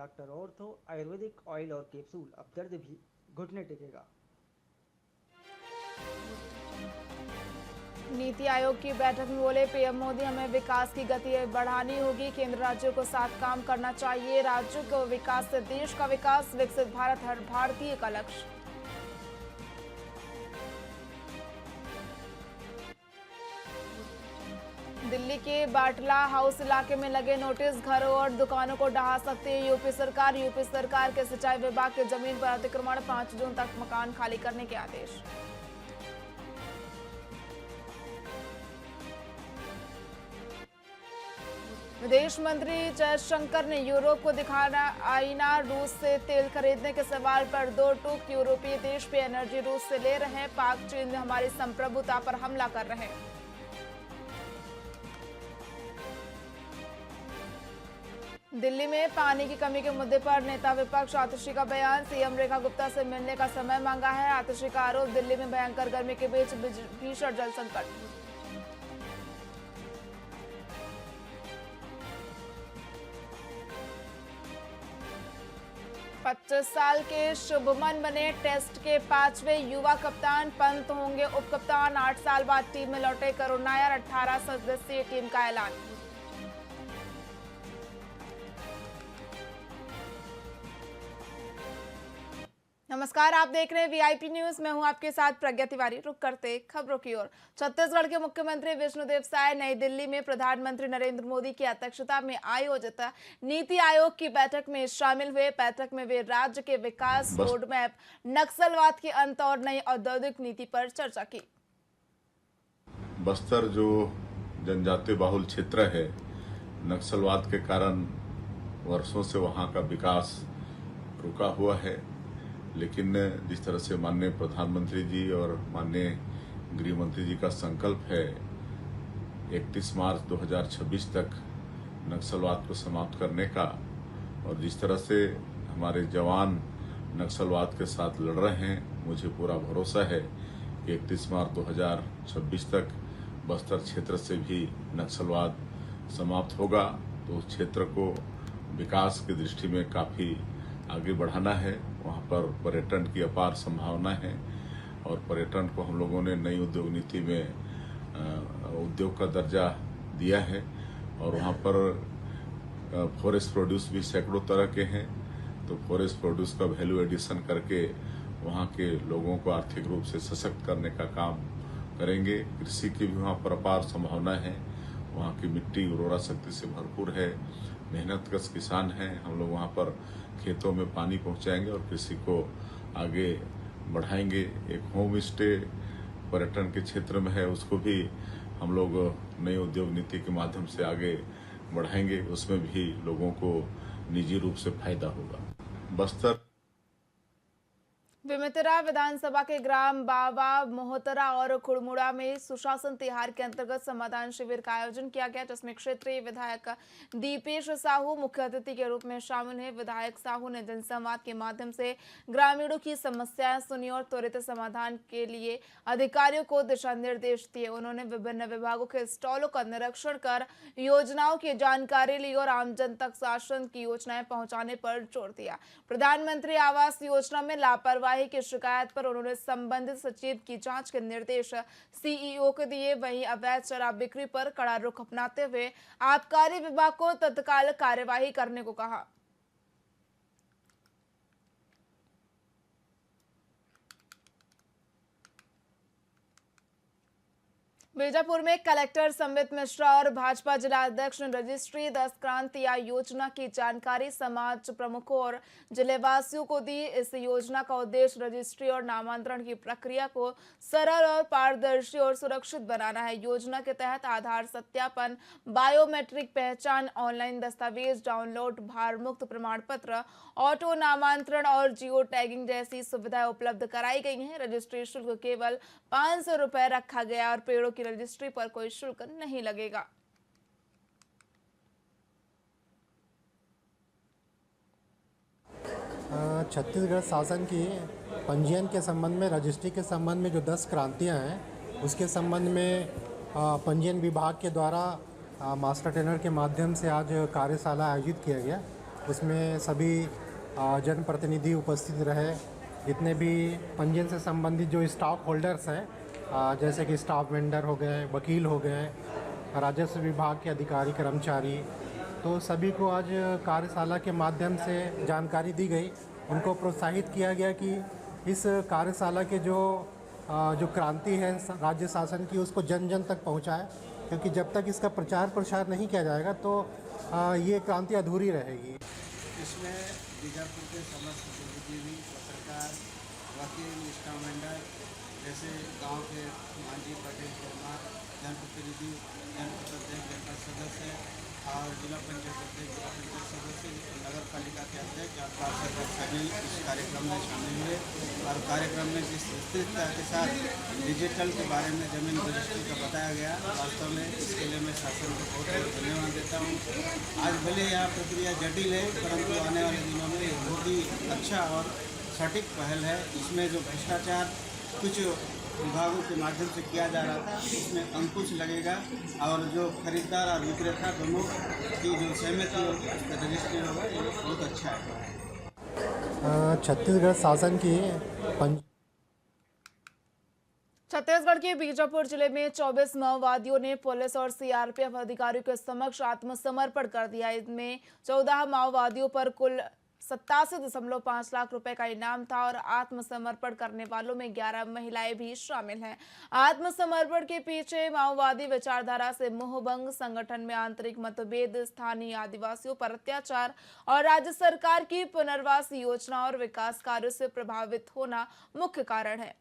Doctor ortho Ayurvedic oil और capsule. अब दर्द भी घुटने टेकेगा। नीति आयोग की बैठक में बोले पीएम मोदी, हमें विकास की गति बढ़ानी होगी। केंद्र राज्यों को साथ काम करना चाहिए। राज्यों को विकास से देश का विकास, विकसित भारत हर भारतीय का लक्ष्य। दिल्ली के बाटला हाउस इलाके में लगे नोटिस घरों और दुकानों को ढहा सकती है यूपी सरकार के सिंचाई विभाग की जमीन पर अतिक्रमण, 5 जून तक मकान खाली करने के आदेश। विदेश मंत्री जयशंकर ने यूरोप को दिखाना आईना, रूस से तेल खरीदने के सवाल पर दो टूक। यूरोपीय देश भी एनर्जी रूस से ले रहे हैं। पाक चीन हमारी संप्रभुता पर हमला कर रहे हैं। दिल्ली में पानी की कमी के मुद्दे पर नेता विपक्ष आतिशी का बयान, सीएम रेखा गुप्ता से मिलने का समय मांगा है। आतिशी का आरोप, दिल्ली में भयंकर गर्मी के बीच भीषण जल संकट। पच्चीस साल के शुभमन बने टेस्ट के 5वें युवा कप्तान। पंत होंगे उप कप्तान। 8 साल बाद टीम में लौटे करुण नायर। 18 सदस्यीय टीम का ऐलान। नमस्कार, आप देख रहे हैं वीआईपी न्यूज। मैं हूं आपके साथ प्रज्ञा तिवारी। रुक करते खबरों की ओर। छत्तीसगढ़ के मुख्यमंत्री विष्णुदेव साय नई दिल्ली में प्रधानमंत्री नरेंद्र मोदी की अध्यक्षता में आयोजित नीति आयोग की बैठक में शामिल हुए। बैठक में वे राज्य के विकास रोड मैप, नक्सलवाद के अंत और नई औद्योगिक नीति पर चर्चा की। बस्तर जो जनजातीय बाहुल क्षेत्र है, नक्सलवाद के कारण वर्षों से वहां का विकास रुका हुआ है। लेकिन जिस तरह से माननीय प्रधानमंत्री जी और माननीय गृह मंत्री जी का संकल्प है 31 मार्च 2026 तक नक्सलवाद को समाप्त करने का, और जिस तरह से हमारे जवान नक्सलवाद के साथ लड़ रहे हैं, मुझे पूरा भरोसा है कि 31 मार्च 2026 तक बस्तर क्षेत्र से भी नक्सलवाद समाप्त होगा। तो उस क्षेत्र को विकास की दृष्टि में काफी आगे बढ़ाना है। वहाँ पर पर्यटन की अपार संभावना है और पर्यटन को हम लोगों ने नई उद्योग नीति में उद्योग का दर्जा दिया है। और वहाँ पर फॉरेस्ट प्रोड्यूस भी सैकड़ों तरह के हैं, तो फॉरेस्ट प्रोड्यूस का वैल्यू एडिशन करके वहाँ के लोगों को आर्थिक रूप से सशक्त करने का काम करेंगे। कृषि की भी वहाँ पर अपार संभावना है। वहाँ की मिट्टी उर्वरा शक्ति से भरपूर है, मेहनतकश किसान हैं। हम लोग वहाँ पर खेतों में पानी पहुँचाएंगे और कृषि को आगे बढ़ाएंगे। एक होम स्टे पर्यटन के क्षेत्र में है, उसको भी हम लोग नई उद्योग नीति के माध्यम से आगे बढ़ाएंगे। उसमें भी लोगों को निजी रूप से फायदा होगा। बस्तर बेमेतरा विधानसभा के ग्राम बाबा मोहतरा और खुड़मुड़ा में सुशासन तिहार के अंतर्गत समाधान शिविर का आयोजन किया गया, जिसमें क्षेत्रीय विधायक दीपेश साहू मुख्य अतिथि के रूप में शामिल हैं। विधायक साहू ने जनसंवाद के माध्यम से ग्रामीणों की समस्याएं सुनी और त्वरित समाधान के लिए अधिकारियों को दिशा निर्देश दिए। उन्होंने विभिन्न विभागों के स्टॉलों का निरीक्षण कर योजनाओं की जानकारी ली और आमजन तक शासन की योजनाएं पहुंचाने पर जोर दिया। प्रधानमंत्री आवास योजना में लापरवाही की शिकायत पर उन्होंने संबंधित सचिव की जांच के निर्देश सीईओ को दिए। वहीं अवैध शराब बिक्री पर कड़ा रुख अपनाते हुए आबकारी विभाग को तत्काल कार्यवाही करने को कहा। बीजापुर में कलेक्टर संबित मिश्रा और भाजपा जिला अध्यक्ष ने रजिस्ट्री 10 क्रांतिया योजना की जानकारी समाज प्रमुखों और जिलेवासियों को दी। इस योजना का उद्देश्य रजिस्ट्री और नामांतरण की प्रक्रिया को सरल और पारदर्शी और सुरक्षित बनाना है। योजना के तहत आधार सत्यापन, बायोमेट्रिक पहचान, ऑनलाइन दस्तावेज डाउनलोड, भार मुक्त प्रमाण पत्र, ऑटो नामांतरण और जियो टैगिंग जैसी सुविधाएं उपलब्ध कराई गई हैं। रजिस्ट्री शुल्क केवल 500 रुपए रखा गया और पेड़ों की रजिस्ट्री पर कोई शुल्क नहीं लगेगा। छत्तीसगढ़ शासन की पंजीयन के संबंध में, रजिस्ट्री के संबंध में जो 10 क्रांतियां हैं, उसके संबंध में पंजीयन विभाग के द्वारा मास्टर ट्रेनर के माध्यम से आज कार्यशाला आयोजित किया गया। उसमें सभी जनप्रतिनिधि उपस्थित रहे। जितने भी पंजीयन से संबंधित जो स्टॉक होल्डर्स हैं, जैसे कि स्टाफ वेंडर हो गए, वकील हो गए, राजस्व विभाग के अधिकारी कर्मचारी, तो सभी को आज कार्यशाला के माध्यम से जानकारी दी गई। उनको प्रोत्साहित किया गया कि इस कार्यशाला के जो क्रांति है राज्य शासन की, उसको जन जन तक पहुंचाए, क्योंकि जब तक इसका प्रचार प्रसार नहीं किया जाएगा तो ये क्रांति अधूरी रहेगी। इसमें बीजापुर के समस्त बुद्धिजीवी, पत्रकार, वकील, स्टाफ वेंडर, जैसे गांव के मांझी, पटेल, कुमार, जनप्रतिनिधि, जनपद अध्यक्ष, जनपद सदस्य और जिला पंचायत अध्यक्ष, जिला पंचायत सदस्य, नगर पालिका के अध्यक्ष और पार्षद सभी इस कार्यक्रम में शामिल हुए। और कार्यक्रम में जिस विस्तृतता के साथ डिजिटल के बारे में जमीन रजिस्ट्री का बताया गया, वास्तव में इसके लिए मैं शासन को बहुत बहुत धन्यवाद देता हूँ। आज भले यह प्रक्रिया जटिल है, परंतु आने वाले दिनों में बहुत ही अच्छा और सटीक पहल है। इसमें जो भ्रष्टाचार कुछ विभागों के माध्यम से किया जा रहा था, इसमें अंकुश लगेगा और जो खरीदार और विक्रेता दोनों की जो सहमति होगी उस पर रजिस्ट्री होगा, ये बहुत अच्छा है। छत्तीसगढ़ शासन की छत्तीसगढ़ के बीजापुर जिले में 24 माओवादियों ने पुलिस और सीआरपीएफ अधिकारियों के समक्ष आत्मसमर्पण कर दिया। इनमें 14 माओवादियों पर कुल 87.5 लाख रुपए का इनाम था और आत्मसमर्पण करने वालों में 11 महिलाएं भी शामिल हैं। आत्मसमर्पण के पीछे माओवादी विचारधारा से मोहभंग, संगठन में आंतरिक मतभेद, स्थानीय आदिवासियों पर अत्याचार और राज्य सरकार की पुनर्वास योजना और विकास कार्यों से प्रभावित होना मुख्य कारण है।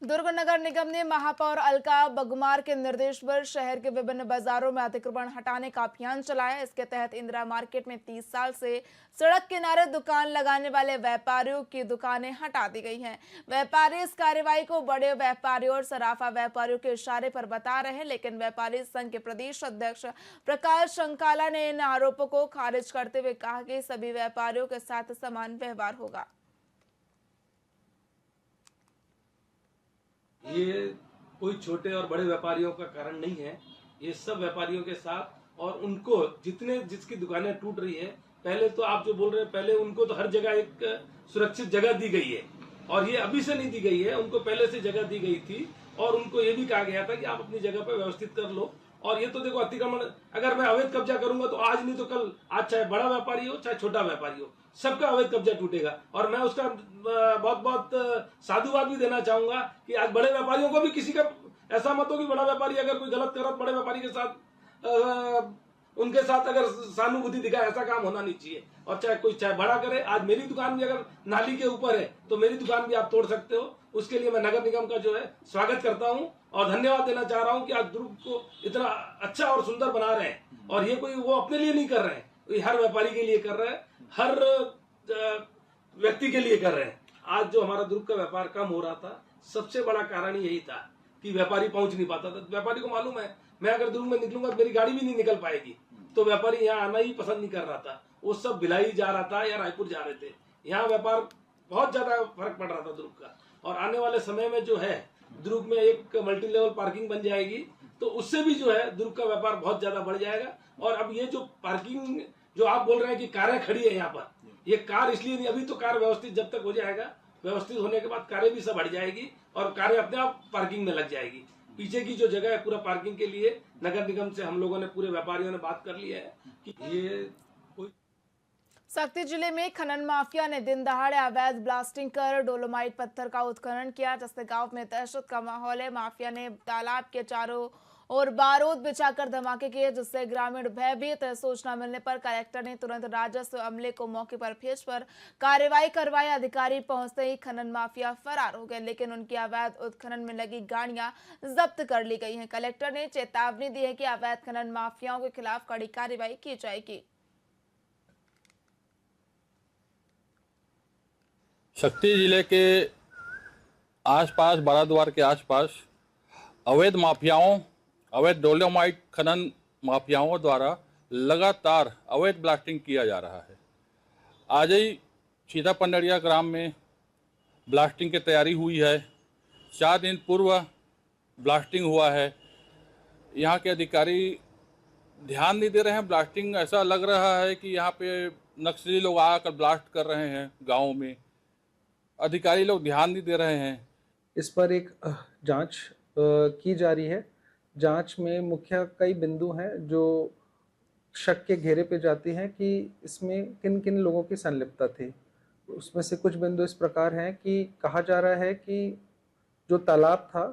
दुर्ग नगर निगम ने महापौर अलका बगमार के निर्देश पर शहर के विभिन्न बाजारों में अतिक्रमण हटाने का अभियान चलाया। इसके तहत इंदिरा मार्केट में 30 साल से सड़क किनारे दुकान लगाने वाले व्यापारियों की दुकानें हटा दी गई हैं। व्यापारी इस कार्रवाई को बड़े व्यापारियों और सराफा व्यापारियों के इशारे पर बता रहे हैं, लेकिन व्यापारी संघ के प्रदेश अध्यक्ष प्रकाश शंकाला ने इन आरोपों को खारिज करते हुए कहा कि सभी व्यापारियों के साथ समान व्यवहार होगा। ये कोई छोटे और बड़े व्यापारियों का कारण नहीं है, ये सब व्यापारियों के साथ, और उनको जिसकी दुकानें टूट रही है, पहले तो आप जो बोल रहे हैं, पहले उनको तो हर जगह एक सुरक्षित जगह दी गई है और ये अभी से नहीं दी गई है, उनको पहले से जगह दी गई थी और उनको ये भी कहा गया था कि आप अपनी जगह पर व्यवस्थित कर लो। और ये तो देखो, अतिक्रमण अगर मैं अवैध कब्जा करूंगा तो आज नहीं तो कल, आज चाहे बड़ा व्यापारी हो चाहे छोटा व्यापारी हो, सबका अवैध कब्जा टूटेगा। और मैं उसका बहुत बहुत साधुवाद भी देना चाहूंगा कि आज बड़े व्यापारियों को भी किसी का ऐसा मत हो कि बड़ा व्यापारी अगर कोई गलत कर रहा, बड़े व्यापारी के साथ उनके साथ अगर सहानुभूति दिखाए, ऐसा काम होना नहीं चाहिए। और चाहे बड़ा करे, आज मेरी दुकान भी अगर नाली के ऊपर है तो मेरी दुकान भी आप तोड़ सकते हो। उसके लिए मैं नगर निगम का जो है स्वागत करता हूं और धन्यवाद देना चाह रहा हूं कि आज दुर्ग को इतना अच्छा और सुंदर बना रहे हैं। और ये कोई वो अपने लिए नहीं कर रहे हैं, ये हर व्यापारी के लिए कर रहे हैं, हर व्यक्ति के लिए कर रहे हैं। आज जो हमारा दुर्ग का व्यापार कम हो रहा था, सबसे बड़ा कारण यही था कि व्यापारी पहुंच नहीं पाता था। व्यापारी को मालूम है, मैं अगर दुर्ग में निकलूंगा मेरी गाड़ी भी नहीं निकल पाएगी, तो व्यापारी यहाँ आना ही पसंद नहीं कर रहा था। वो सब भिलाई जा रहा था या रायपुर जा रहे थे। यहाँ व्यापार बहुत ज्यादा फर्क पड़ रहा था दुर्ग का। और आने वाले समय में जो है दुर्ग में एक मल्टी लेवल पार्किंग बन जाएगी, तो उससे भी जो है दुर्ग का व्यापार बहुत ज्यादा बढ़ जाएगा। और अब ये जो पार्किंग जो आप बोल रहे हैं कि कारें खड़ी है यहाँ पर, ये कार इसलिए नहीं, अभी तो कार व्यवस्थित जब तक हो जाएगा, व्यवस्थित होने के बाद कारें भी सब बढ़ जाएगी और कारें अपने आप पार्किंग में लग जाएगी। पीछे की जो जगह है पूरा पार्किंग के लिए नगर निगम से हम लोगों ने, पूरे व्यापारियों ने बात कर ली है कि ये सक्ती जिले में खनन माफिया ने दिन दहाड़े अवैध ब्लास्टिंग कर डोलोमाइट पत्थर का उत्खनन किया, जिससे गांव में दहशत का माहौल है। माफिया ने तालाब के चारों और बारूद बिछाकर धमाके किए, जिससे ग्रामीण भयभीत है। सूचना मिलने पर कलेक्टर ने तुरंत राजस्व अमले को मौके पर भेजकर कार्रवाई करवाई। अधिकारी पहुंचते ही खनन माफिया फरार हो गए, लेकिन उनकी अवैध उत्खनन में लगी गाड़ियां जब्त कर ली गई हैं। कलेक्टर ने चेतावनी दी है कि अवैध खनन माफियाओं के खिलाफ कड़ी कार्रवाई की जाएगी। सक्ती जिले के आसपास, बाराद्वार के आसपास अवैध माफियाओं, अवैध डोलोमाइट खनन माफियाओं द्वारा लगातार अवैध ब्लास्टिंग किया जा रहा है। आज ही सीता पंडरिया ग्राम में ब्लास्टिंग की तैयारी हुई है। 4 दिन पूर्व ब्लास्टिंग हुआ है। यहाँ के अधिकारी ध्यान नहीं दे रहे हैं। ब्लास्टिंग ऐसा लग रहा है कि यहाँ पे नक्सली लोग आकर ब्लास्ट कर रहे हैं गाँव में। अधिकारी लोग ध्यान नहीं दे रहे हैं। इस पर एक जांच की जा रही है। जांच में मुख्य कई बिंदु हैं जो शक के घेरे पे जाती हैं कि इसमें किन किन लोगों की संलिप्तता थी। उसमें से कुछ बिंदु इस प्रकार हैं कि कहा जा रहा है कि जो तालाब था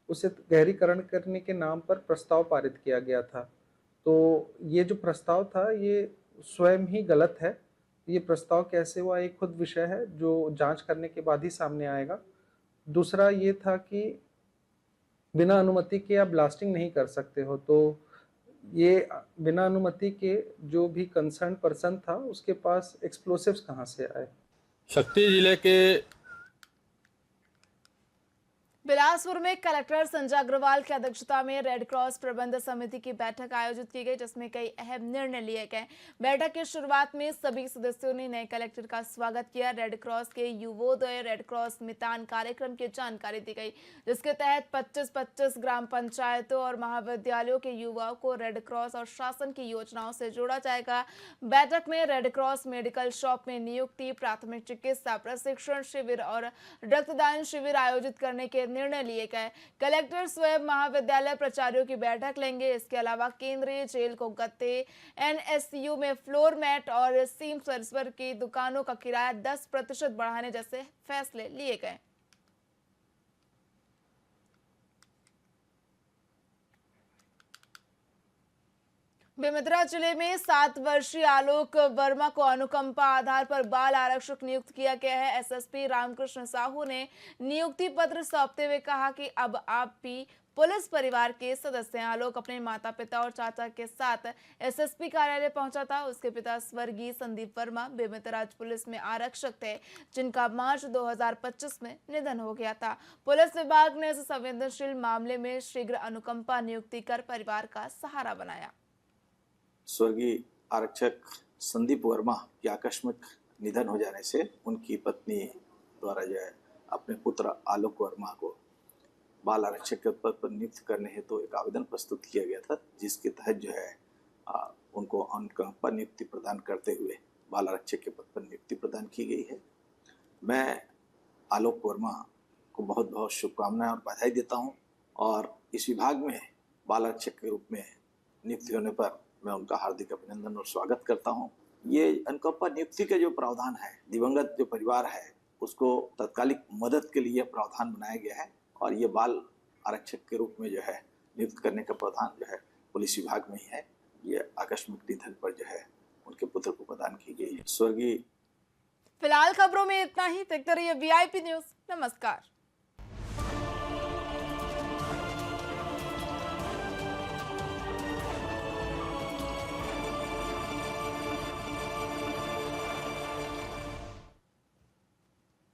उसे गहरीकरण करने के नाम पर प्रस्ताव पारित किया गया था। तो ये जो प्रस्ताव था ये स्वयं ही गलत है। ये प्रस्ताव कैसे हुआ एक खुद विषय है जो जांच करने के बाद ही सामने आएगा। दूसरा ये था कि बिना अनुमति के आप ब्लास्टिंग नहीं कर सकते हो, तो ये बिना अनुमति के जो भी कंसर्न पर्सन था उसके पास एक्सप्लोसिव्स कहाँ से आए। शक्ति जिले के बिलासपुर में कलेक्टर संजय अग्रवाल की अध्यक्षता में रेड क्रॉस प्रबंध समिति की बैठक आयोजित की गई, जिसमें कई अहम निर्णय लिए गए। बैठक की शुरुआत में सभी सदस्यों ने नए कलेक्टर का स्वागत किया। रेड क्रॉस के युवोदय रेड क्रॉस मितान कार्यक्रम की जानकारी दी गई, जिसके तहत 25-25 ग्राम पंचायतों और महाविद्यालयों के युवाओं को रेड क्रॉस और शासन की योजनाओं से जोड़ा जाएगा। बैठक में रेड क्रॉस मेडिकल शॉप में नियुक्ति, प्राथमिक चिकित्सा प्रशिक्षण शिविर और रक्तदान शिविर आयोजित करने के निर्णय लिए गए। कलेक्टर स्वयं महाविद्यालय प्राचार्यों की बैठक लेंगे। इसके अलावा केंद्रीय जेल को गत्ते, एनएसयू में फ्लोर मैट और सीम सर्वर की दुकानों का किराया 10% बढ़ाने जैसे फैसले लिए गए। बेमेतरा जिले में 7 वर्षीय आलोक वर्मा को अनुकंपा आधार पर बाल आरक्षक नियुक्त किया गया है। एसएसपी रामकृष्ण साहू ने नियुक्ति पत्र सौंपते हुए कहा कि अब आप भी पुलिस परिवार के सदस्य हैं। आलोक अपने माता पिता और चाचा के साथ एसएसपी कार्यालय पहुंचा था। उसके पिता स्वर्गीय संदीप वर्मा बेमेतरा पुलिस में आरक्षक थे, जिनका मार्च 2025 में निधन हो गया था। पुलिस विभाग ने इस संवेदनशील मामले में शीघ्र अनुकंपा नियुक्ति कर परिवार का सहारा बनाया। स्वर्गीय आरक्षक संदीप वर्मा के आकस्मिक निधन हो जाने से उनकी पत्नी द्वारा जो है अपने पुत्र आलोक वर्मा को बाल आरक्षक के पद पर नियुक्त करने हेतु एक आवेदन प्रस्तुत किया गया था, जिसके तहत जो है उनको अनुकंपा नियुक्ति प्रदान करते हुए बाल आरक्षक के पद पर नियुक्ति प्रदान की गई है। मैं आलोक वर्मा को बहुत बहुत शुभकामनाएं और बधाई देता हूं और इस विभाग में बाल आरक्षक के रूप में नियुक्ति होने पर मैं उनका हार्दिक अभिनंदन और स्वागत करता हूं। ये अनुकंपा नियुक्ति का जो प्रावधान है, दिवंगत जो परिवार है उसको तत्कालिक मदद के लिए प्रावधान बनाया गया है और ये बाल आरक्षक के रूप में जो है नियुक्त करने का प्रावधान जो है पुलिस विभाग में ही है। ये आकस्मिक निधन पर जो है उनके पुत्र को प्रदान की गई है। स्वर्गीय। फिलहाल खबरों में इतना ही। देखते रहिए वीआईपी न्यूज। नमस्कार।